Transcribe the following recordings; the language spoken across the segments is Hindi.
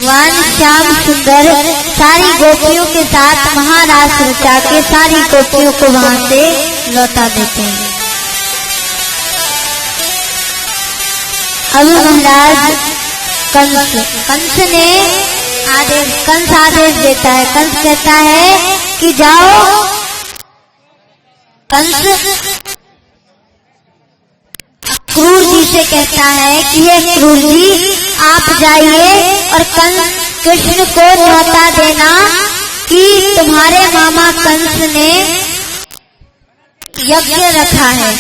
भगवान श्याम सुंदर सारी गोपियों के साथ महारास रचा के सारी गोपियों को वहां से लौटा देते हैं। अब महाराज कंस आदेश देता है। कंस कहता है कि जाओ। कंस क्रूर जी से कहता है कि ये क्रूर जी आप जाइए और कृष्ण को न्योता देना कि तुम्हारे मामा कंस ने यज्ञ रखा है।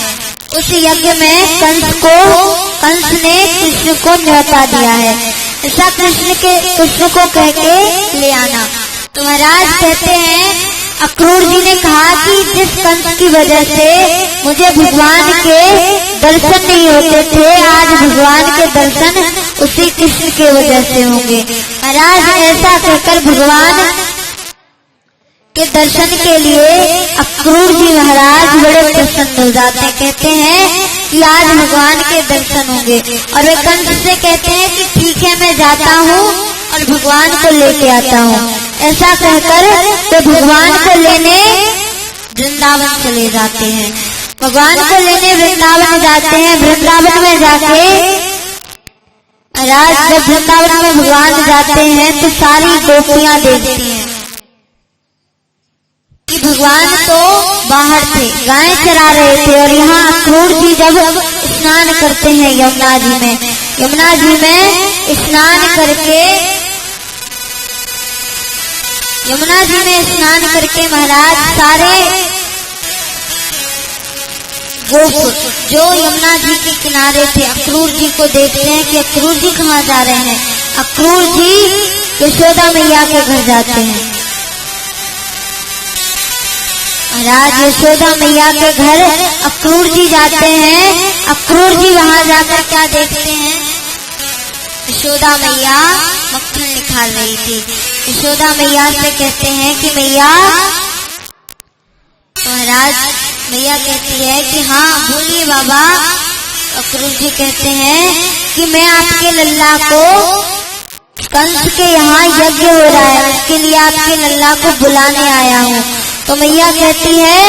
उस यज्ञ में कंस ने कृष्ण को न्योता दिया है, ऐसा कृष्ण को कह के ले आना। तो महाराज कहते हैं अक्रूर जी ने कहा कि जिस कंस की वजह से मुझे भगवान के दर्शन नहीं होते थे, आज भगवान के दर्शन उसी कृष्ण के वजह से होंगे। महाराज ऐसा कहकर भगवान के दर्शन के लिए अक्रूर जी महाराज बड़े प्रसन्न हो जाते हैं। कहते हैं कि आज भगवान के दर्शन होंगे और वे कंस से कहते हैं कि ठीक है मैं जाता हूँ और भगवान को लेके आता हूँ। ऐसा कहकर तो भगवान को लेने वृंदावन चले जाते हैं। भगवान को लेने वृंदावन जाते हैं। वृंदावन में जाके महाराज जब वृंदावन में भगवान जाते हैं तो सारी गोपियां देखती हैं कि भगवान तो बाहर थे, गाय चरा रहे थे और यहाँ अक्रूर जी जब स्नान करते हैं यमुना जी में स्नान करके महाराज सारे गोप जो यमुना जी के किनारे थे अक्रूर जी को देखते हैं कि अक्रूर जी कहाँ जा रहे हैं। अक्रूर जी यशोदा मैया के घर जाते हैं। महाराज यशोदा मैया के घर अक्रूर जी जाते हैं। अक्रूर जी वहां जाकर क्या देखते हैं, यशोदा मैया मक्खन निकाल रही थी। यशोदा मैया से कहते हैं कि मैया, महाराज मैया कहती है कि हाँ बोलिए बाबा। अक्रूर जी कहते हैं कि मैं आपके लल्ला को, कंस के यहाँ यज्ञ हो रहा है उसके लिए आपके लल्ला को बुलाने आया हूँ। तो मैया कहती है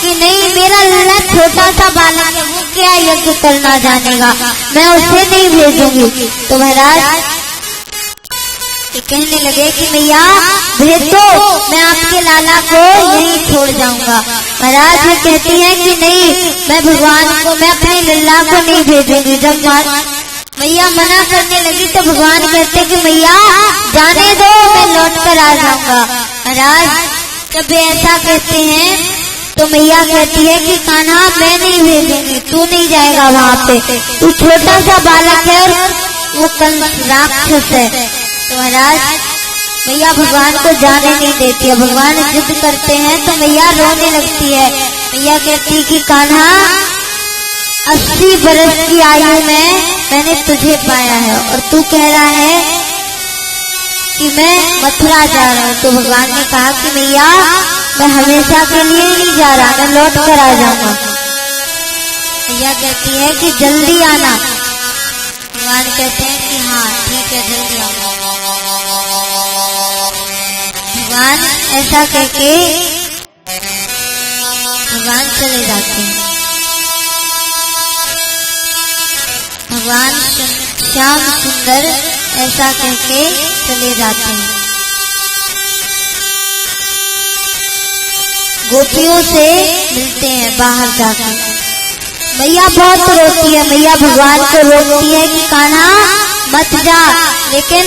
कि नहीं, मेरा लल्ला छोटा सा बालक है, वो क्या यज्ञ करना जानेगा, मैं उसे नहीं भेजूंगी। तो महाराज कहने लगे कि मैया भेज दो, मैं आपके लाला को यहीं छोड़ जाऊंगा। महाराज वो कहती है कि नहीं, मैं भगवान को, मैं अपने लल्ला को नहीं भेजूंगी। जब मैया मना करने लगी तो भगवान कहते कि मैया जाने दो, मैं लौट कर आ जाऊंगा। महाराज जब ऐसा कहते हैं तो मैया कहती है कि कान्हा मैं नहीं भेजूंगी, तू नहीं जाएगा वहाँ पे, तू छोटा सा बालक है और वो कंस राक्षस है। तो महाराज मैया भगवान को जाने नहीं देती है। भगवान जिद करते हैं तो मैया रोने लगती है। मैया कहती है कि कान्हा 80 बरस की आयु में मैंने तुझे पाया है और तू कह रहा है कि मैं मथुरा जा रहा हूँ। तो भगवान ने कहा कि मैया मैं हमेशा के लिए नहीं जा रहा, मैं लौट कर आ जाऊंगा। मैया कहती है कि जल्दी आना। भगवान कहते हैं कि हाँ ठीक है जल्दी आना। भगवान ऐसा कहके भगवान चले जाते हैं। भगवान श्याम सुंदर ऐसा कहके चले जाते हैं। गोपियों से मिलते हैं बाहर जाकर। मैया बहुत रोती है। मैया भगवान को रोकती है कि कान्हा मत जा, लेकिन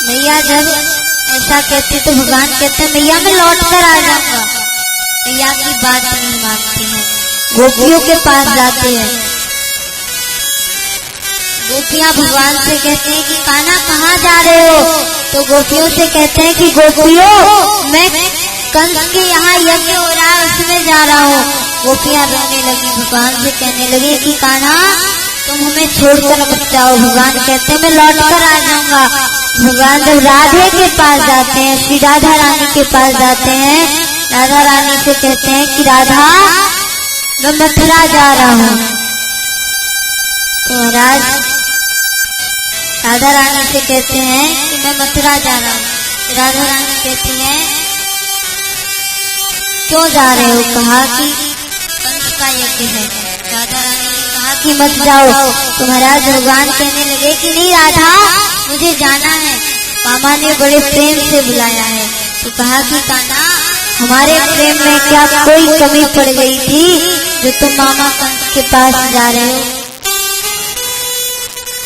मैया जब ऐसा कहती तो भगवान कहते हैं मैया मैं लौट कर आ जाऊंगा। मैया की बात नहीं मानती है, गोपियों के पास जाते हैं। गोपियां भगवान से कहते हैं कि कान्हा कहाँ जा रहे हो। तो गोपियों से कहते हैं कि गोपियों मैं कंस के यहाँ यज्ञ हो रहा है उसमें जा रहा हूँ। गोपियां रोने लगी, भगवान से कहने लगी कि कान्हा तुम हमें छोड़कर मत जाओ। भगवान कहते हैं मैं लौट कर आ जाऊंगा। भगवान जब राधे के पास जाते हैं, श्री राधा रानी के पास जाते हैं, राधा रानी से कहते हैं कि राधा मैं मथुरा जा रहा हूँ। तो महाराज राधा रानी से कहते हैं कि मैं मथुरा जा रहा हूँ। राधा रानी कहती हैं क्यों जा रहे हो? कहा कि कंस का यज्ञ है। राधा रानी ने कहा कि मत जाओ। तो महाराज भगवान कहने लगे कि नहीं राधा, मुझे जाना है, मामा ने बड़े प्रेम से बुलाया है। तो कहा कि कान्हा, हमारे प्रेम में क्या कोई कमी पड़ गई थी जो तुम मामा कंस के पास जा रहे हो?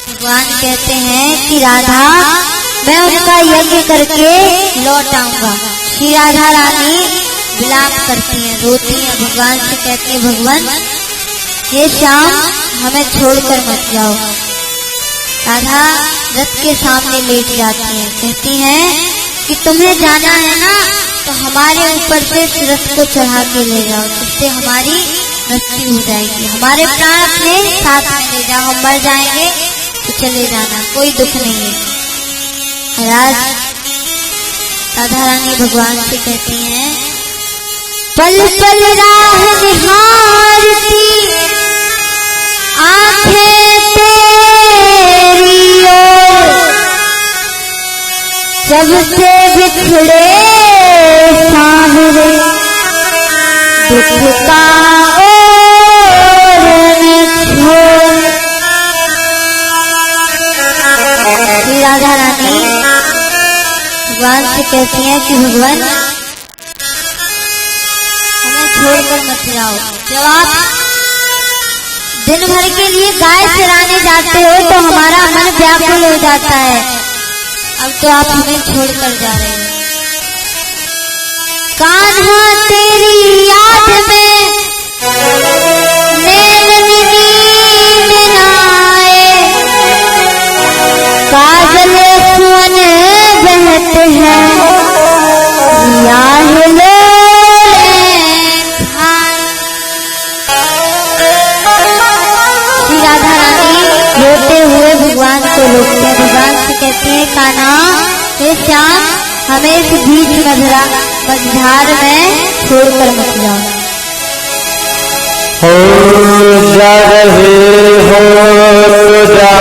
भगवान कहते हैं कि राधा, मैं उनका यज्ञ करके लौट आऊंगा। श्री राधा रानी विलाप करती हैं, रोती हैं, भगवान से कहती हैं भगवान ये श्याम हमें छोड़कर मत जाओ। राधा रथ के सामने लेट जाती हैं, कहती हैं कि तुम्हें जाना है ना, तो हमारे ऊपर से रथ को चढ़ा के ले जाओ, जिससे हमारी मृत्यु हो जाएगी। हमारे प्राण अपने साथ में ले जाओ, हम मर जाएंगे तो चले जाना, कोई दुख नहीं है। महाराज राधा रानी भगवान से कहती हैं पल पल राह निहारती आंखें तेरी ओर, सबसे बिछड़े सावरे दुख का ओर छोड़। श्री राधा रानी भगवान से कहती हैं कि भगवान हमें छोड़कर मत जाओ। जब आप दिन भर के लिए गाय चराने जाते हो तो हमारा मन व्याकुल हो जाता है, अब तो आप हमें छोड़कर जा रहे हो। कान्हा तेरी याद में नैन नींद न आए, काजल सुन बहते हैं याद लो। श्री राधा रानी रोते हुए भगवान को रोकते हैं, भगवान से कहते हैं कान्हा, हे श्याम, हमें इस बीच मझधार में छोड़कर मत जाओ। हो जा रहे हो तो जा